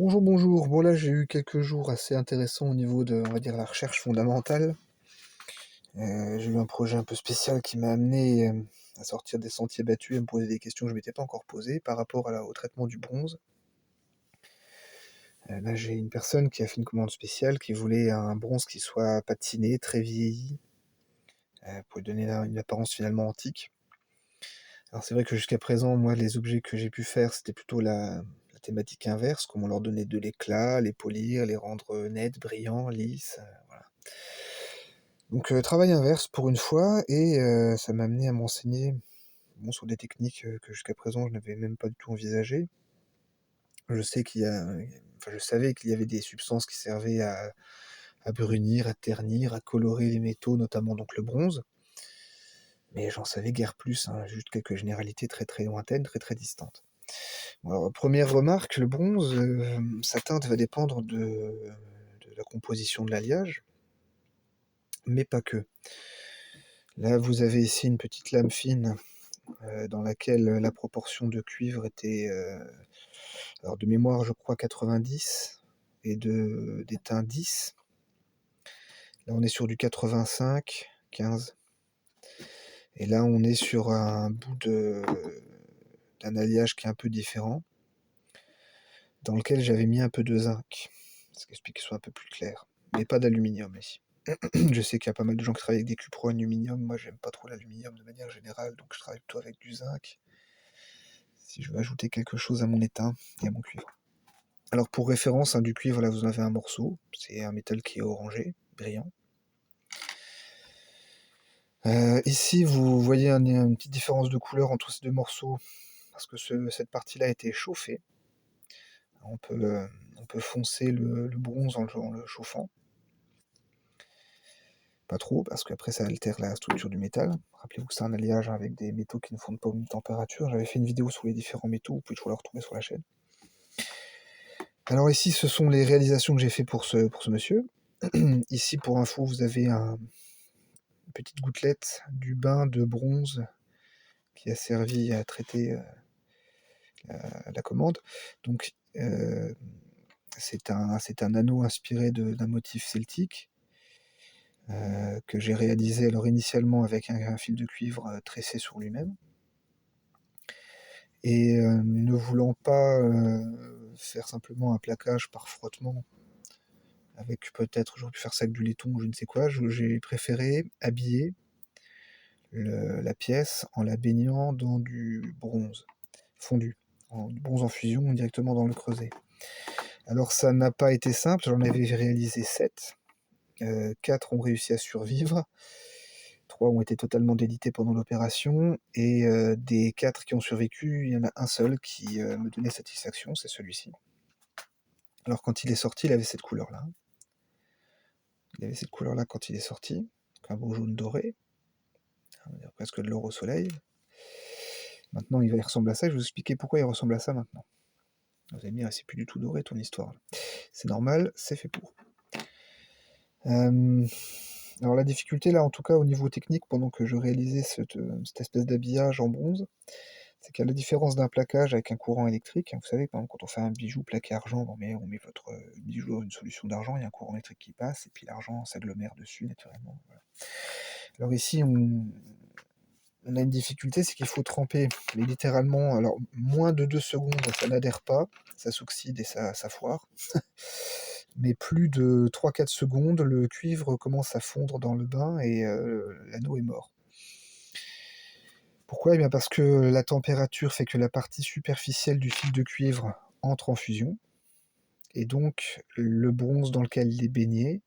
Bonjour, bonjour. Bon là j'ai eu quelques jours assez intéressants au niveau de, on va dire, la recherche fondamentale. J'ai eu un projet un peu spécial qui m'a amené à sortir des sentiers battus et à me poser des questions que je m'étais pas encore posées par rapport au traitement du bronze. Là j'ai une personne qui a fait une commande spéciale qui voulait un bronze qui soit patiné, très vieilli, pour lui donner une apparence finalement antique. Alors c'est vrai que jusqu'à présent, moi les objets que j'ai pu faire c'était plutôt la thématique inverse, comment leur donner de l'éclat, les polir, les rendre nets, brillants, lisses, voilà. Donc travail inverse pour une fois et ça m'a amené à m'enseigner, bon, sur des techniques, que jusqu'à présent je n'avais même pas du tout envisagées. Je sais qu'il y a enfin je savais qu'il y avait des substances qui servaient à brunir, à ternir, à colorer les métaux, notamment donc le bronze, mais j'en savais guère plus, hein, juste quelques généralités très, très lointaines, très, très distantes. Bon alors, 1re remarque, le bronze, sa teinte va dépendre de la composition de l'alliage, mais pas que. Là, vous avez ici une petite lame fine dans laquelle la proportion de cuivre était, alors de mémoire, je crois 90 et d'étain 10. Là, on est sur du 85-15. Et là, on est sur un bout d'un alliage qui est un peu différent, dans lequel j'avais mis un peu de zinc, ce qui explique qu'il soit un peu plus clair, mais pas d'aluminium ici. Je sais qu'il y a pas mal de gens qui travaillent avec des cuprons aluminium, moi j'aime pas trop l'aluminium de manière générale, donc je travaille plutôt avec du zinc, si je veux ajouter quelque chose à mon étain et à mon cuivre. Alors pour référence, du cuivre, là vous en avez un morceau, c'est un métal qui est orangé, brillant. Ici vous voyez une petite différence de couleur entre ces deux morceaux, parce que cette partie-là a été chauffée. On peut foncer le bronze en le chauffant. Pas trop, parce qu'après ça altère la structure du métal. Rappelez-vous que c'est un alliage avec des métaux qui ne fondent pas aux mêmes températures. J'avais fait une vidéo sur les différents métaux, vous pouvez toujours la retrouver sur la chaîne. Alors ici, ce sont les réalisations que j'ai fait pour ce monsieur. Ici, pour info, vous avez une petite gouttelette du bain de bronze qui a servi à traiter la commande. Donc, c'est un anneau inspiré d'un motif celtique que j'ai réalisé alors initialement avec un fil de cuivre tressé sur lui-même. Et ne voulant pas faire simplement un plaquage par frottement, avec peut-être, j'aurais pu faire ça avec du laiton ou je ne sais quoi, j'ai préféré habiller la pièce en la baignant dans du bronze fondu, du bronze en fusion directement dans le creuset. Alors ça n'a pas été simple, j'en avais réalisé 7, 4 ont réussi à survivre, 3 ont été totalement délités pendant l'opération, et des 4 qui ont survécu, il y en a un seul qui me donnait satisfaction, c'est celui-ci. Alors quand il est sorti, il avait cette couleur-là. Il avait cette couleur-là quand il est sorti, donc un beau jaune doré, on va dire presque de l'or au soleil. Maintenant il ressemble à ça, je vais vous expliquer pourquoi il ressemble à ça maintenant. Vous allez me dire, c'est plus du tout doré ton histoire. C'est normal, c'est fait pour. Alors la difficulté là, en tout cas au niveau technique, pendant que je réalisais cette espèce d'habillage en bronze, c'est qu'à la différence d'un plaquage avec un courant électrique, vous savez, par exemple, quand on fait un bijou plaqué argent, on met votre bijou dans une solution d'argent, il y a un courant électrique qui passe, et puis l'argent s'agglomère dessus naturellement. Voilà. Alors ici, on a une difficulté, c'est qu'il faut tremper, mais littéralement, alors moins de 2 secondes, ça n'adhère pas, ça s'oxyde et ça foire. Mais plus de 3-4 secondes, le cuivre commence à fondre dans le bain et l'anneau est mort. Pourquoi? Eh bien parce que la température fait que la partie superficielle du fil de cuivre entre en fusion, et donc le bronze dans lequel il est baigné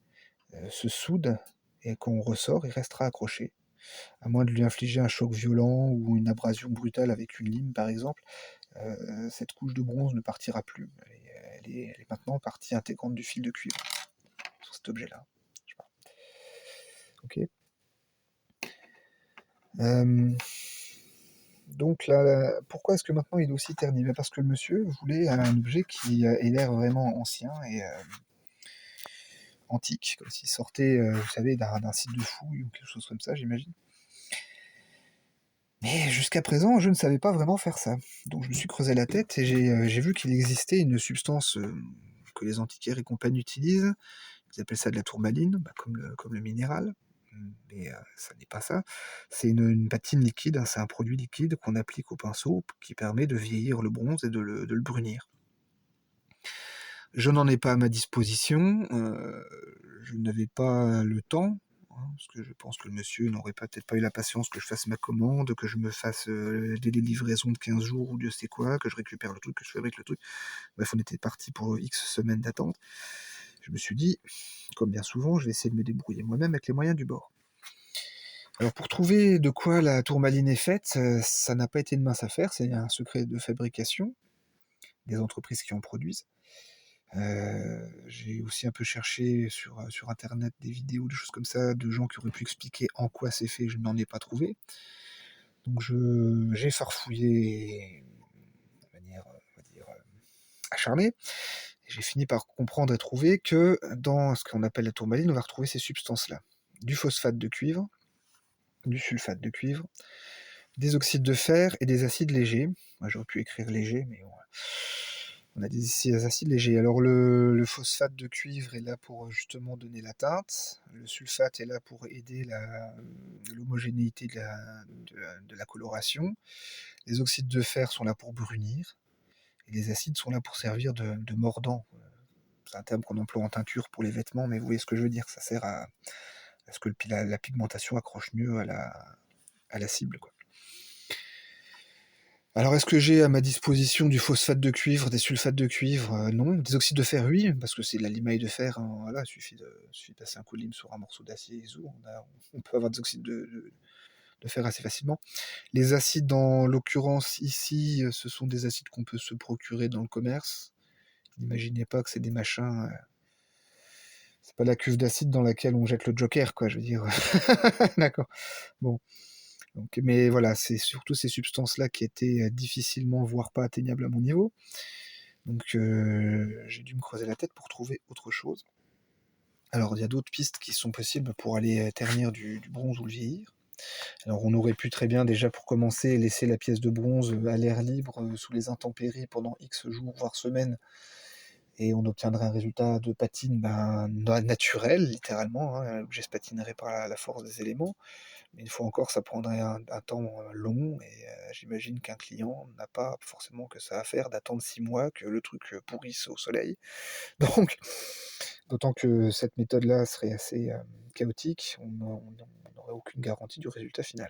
se soude, et quand on ressort, il restera accroché. À moins de lui infliger un choc violent ou une abrasion brutale avec une lime par exemple, cette couche de bronze ne partira plus. Elle est maintenant partie intégrante du fil de cuivre, sur cet objet-là. Ok. Donc là, pourquoi est-ce que maintenant il est aussi terni? Parce que le monsieur voulait un objet qui ait l'air vraiment ancien et antique, comme s'il sortait, vous savez, d'un site de fouilles ou quelque chose comme ça, j'imagine. Mais jusqu'à présent, je ne savais pas vraiment faire ça. Donc je me suis creusé la tête et j'ai vu qu'il existait une substance que les antiquaires et compagnie utilisent. Ils appellent ça de la tourmaline, bah, comme le minéral. Mais ça n'est pas ça. C'est une patine liquide, hein, c'est un produit liquide qu'on applique au pinceau qui permet de vieillir le bronze et de le brunir. Je n'en ai pas à ma disposition, je n'avais pas le temps, hein, parce que je pense que le monsieur n'aurait peut-être pas eu la patience que je fasse ma commande, que je me fasse des livraisons de 15 jours ou Dieu sait quoi, que je récupère le truc, que je fabrique le truc. Bref, on était parti pour X semaines d'attente. Je me suis dit, comme bien souvent, je vais essayer de me débrouiller moi-même avec les moyens du bord. Alors pour trouver de quoi la tourmaline est faite, ça n'a pas été une mince affaire, c'est un secret de fabrication des entreprises qui en produisent. J'ai aussi un peu cherché sur internet des vidéos, des choses comme ça, de gens qui auraient pu expliquer en quoi c'est fait, je n'en ai pas trouvé. Donc j'ai farfouillé de manière, on va dire, acharnée, et j'ai fini par comprendre et trouver que dans ce qu'on appelle la tourmaline, on va retrouver ces substances-là. Du phosphate de cuivre, du sulfate de cuivre, des oxydes de fer et des acides légers. Moi, j'aurais pu écrire léger, mais bon, on a des acides légers. Alors le phosphate de cuivre est là pour justement donner la teinte. Le sulfate est là pour aider l'homogénéité de la coloration. Les oxydes de fer sont là pour brunir. Et les acides sont là pour servir de mordant. C'est un terme qu'on emploie en teinture pour les vêtements, mais vous voyez ce que je veux dire. Ça sert à ce que la pigmentation accroche mieux à la cible, quoi. Alors, est-ce que j'ai à ma disposition du phosphate de cuivre, des sulfates de cuivre? Non. Des oxydes de fer, oui, parce que c'est de la limaille de fer, hein, voilà, il suffit de passer un coup de lime sur un morceau d'acier et zou, on peut avoir des oxydes de fer assez facilement. Les acides, dans l'occurrence ici, ce sont des acides qu'on peut se procurer dans le commerce. N'imaginez pas que c'est des machins, c'est pas la cuve d'acide dans laquelle on jette le joker, quoi, je veux dire. D'accord. Bon. Donc, mais voilà, c'est surtout ces substances-là qui étaient difficilement, voire pas atteignables à mon niveau. Donc j'ai dû me creuser la tête pour trouver autre chose. Alors il y a d'autres pistes qui sont possibles pour aller ternir du bronze ou le vieillir. Alors on aurait pu très bien déjà pour commencer laisser la pièce de bronze à l'air libre sous les intempéries pendant X jours voire semaines, et on obtiendrait un résultat de patine naturel littéralement, hein, l'objet se patinerait par la force des éléments. Mais une fois encore, ça prendrait un temps long, et j'imagine qu'un client n'a pas forcément que ça à faire d'attendre 6 mois que le truc pourrisse au soleil. Donc, d'autant que cette méthode-là serait assez chaotique, on n'aurait aucune garantie du résultat final.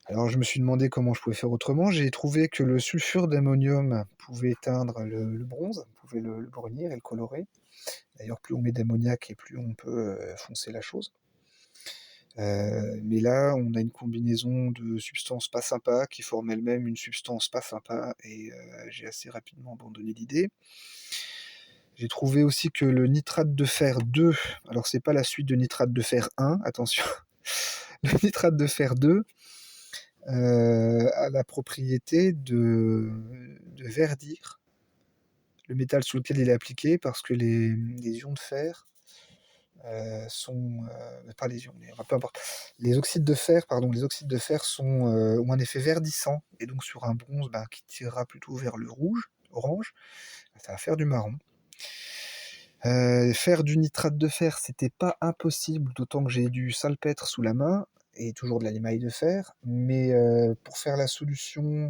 Alors je me suis demandé comment je pouvais faire autrement. J'ai trouvé que le sulfure d'ammonium pouvait teindre le bronze, pouvait le brunir et le colorer. D'ailleurs, plus on met d'ammoniac et plus on peut foncer la chose. Mais là, on a une combinaison de substances pas sympas qui forment elles-mêmes une substance pas sympa, et j'ai assez rapidement abandonné l'idée. J'ai trouvé aussi que le nitrate de fer 2, alors c'est pas la suite de nitrate de fer 1, attention. Le nitrate de fer 2 a la propriété de verdir le métal sur lequel il est appliqué, parce que les ions de fer pas les ions, mais enfin, peu importe. Les oxydes de fer, pardon, les oxydes de fer ont un effet verdissant, et donc sur un bronze qui tirera plutôt vers le rouge, orange, ça va faire du marron. Faire du nitrate de fer, c'était pas impossible, d'autant que j'ai du salpêtre sous la main et toujours de la limaille de fer, mais pour faire la solution,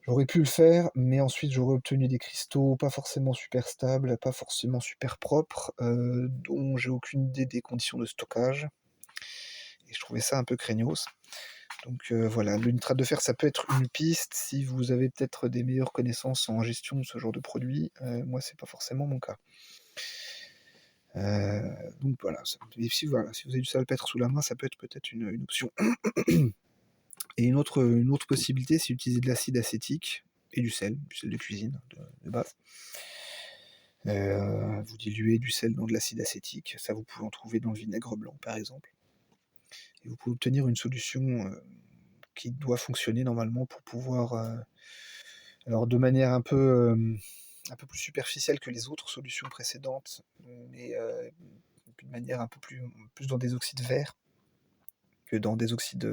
j'aurais pu le faire, mais ensuite j'aurais obtenu des cristaux pas forcément super stables, pas forcément super propres, dont j'ai aucune idée des conditions de stockage, et je trouvais ça un peu craignos. Donc voilà, le nitrate de fer, ça peut être une piste si vous avez peut-être des meilleures connaissances en gestion de ce genre de produit. Moi, c'est pas forcément mon cas. Donc voilà, voilà, si vous avez du salpêtre sous la main, ça peut être peut-être une option. Et une autre possibilité, c'est d'utiliser de l'acide acétique et du sel de cuisine de base. Vous diluez du sel dans de l'acide acétique, ça vous pouvez en trouver dans le vinaigre blanc par exemple. Et vous pouvez obtenir une solution qui doit fonctionner normalement pour pouvoir, alors de manière un peu plus superficielle que les autres solutions précédentes, mais de manière un peu plus dans des oxydes verts. que dans des oxydes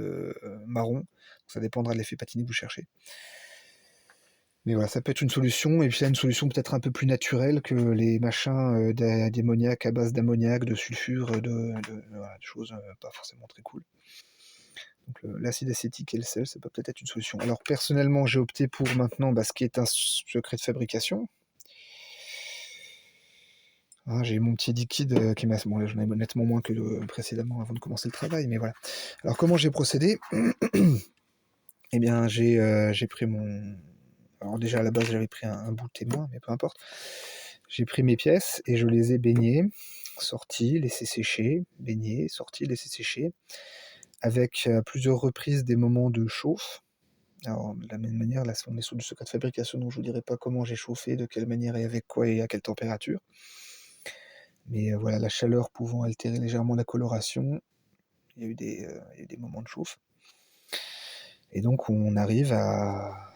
marrons. Ça dépendra de l'effet patiné que vous cherchez. Mais voilà, ça peut être une solution, et puis là, une solution peut-être un peu plus naturelle que les machins d'ammoniac à base d'ammoniac, de sulfure, voilà, des choses pas forcément très cool. Donc l'acide acétique et le sel, ça peut peut-être être une solution. Alors personnellement, j'ai opté pour maintenant ce qui est un secret de fabrication. Hein, j'ai mon petit liquide qui m'a... Bon là j'en ai nettement moins que précédemment avant de commencer le travail, mais voilà. Alors comment j'ai procédé? Eh bien j'ai pris mon... Alors déjà à la base j'avais pris un bout de témoin, mais peu importe. J'ai pris mes pièces et je les ai baignées, sorties, laissées sécher, baignées, sorties, laissées sécher, avec à plusieurs reprises des moments de chauffe. Alors, de la même manière, là, on est sur du secret de fabrication, donc je vous dirai pas comment j'ai chauffé, de quelle manière et avec quoi et à quelle température. Mais voilà, la chaleur pouvant altérer légèrement la coloration, il y a eu des moments de chauffe. Et donc, on arrive à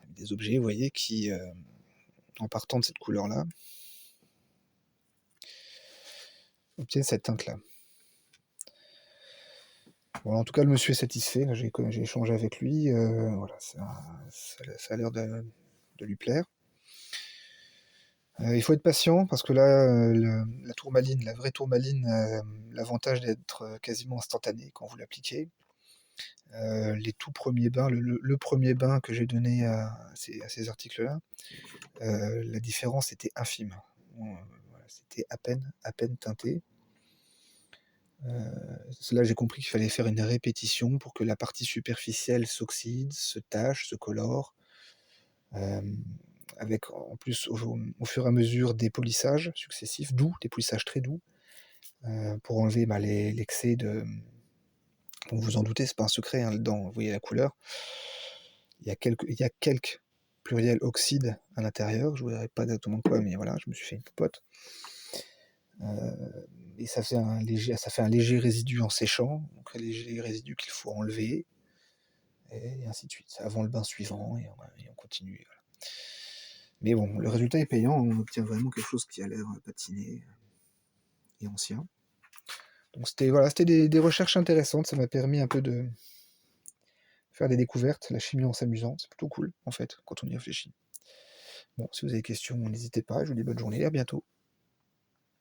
des objets, vous voyez, qui, en partant de cette couleur-là, obtiennent cette teinte-là. Bon, en tout cas, le monsieur est satisfait. Là, j'ai échangé avec lui. Voilà, ça a l'air de lui plaire. Il faut être patient parce que là, la tourmaline, la vraie tourmaline, a l'avantage d'être quasiment instantanée quand vous l'appliquez. Les tout premiers bains, le premier bain que j'ai donné à ces articles-là, la différence était infime. Bon, voilà, c'était à peine teinté. Là, j'ai compris qu'il fallait faire une répétition pour que la partie superficielle s'oxyde, se tache, se colore. Euh, Avec en plus au fur et à mesure des polissages successifs, doux, des polissages très doux, pour enlever l'excès de... Bon, vous en doutez, c'est pas un secret, hein, dedans, vous voyez la couleur. Il y a quelques pluriels oxydes à l'intérieur, je ne vous dirai pas exactement quoi, mais voilà, je me suis fait une popote. Et ça fait un léger résidu en séchant, donc un léger résidu qu'il faut enlever, et ainsi de suite, avant le bain suivant, et on continue. Voilà. Mais bon, le résultat est payant, on obtient vraiment quelque chose qui a l'air patiné et ancien. Donc c'était des recherches intéressantes, ça m'a permis un peu de faire des découvertes, la chimie en s'amusant, c'est plutôt cool en fait quand on y réfléchit. Bon, si vous avez des questions, n'hésitez pas, je vous dis bonne journée, à bientôt.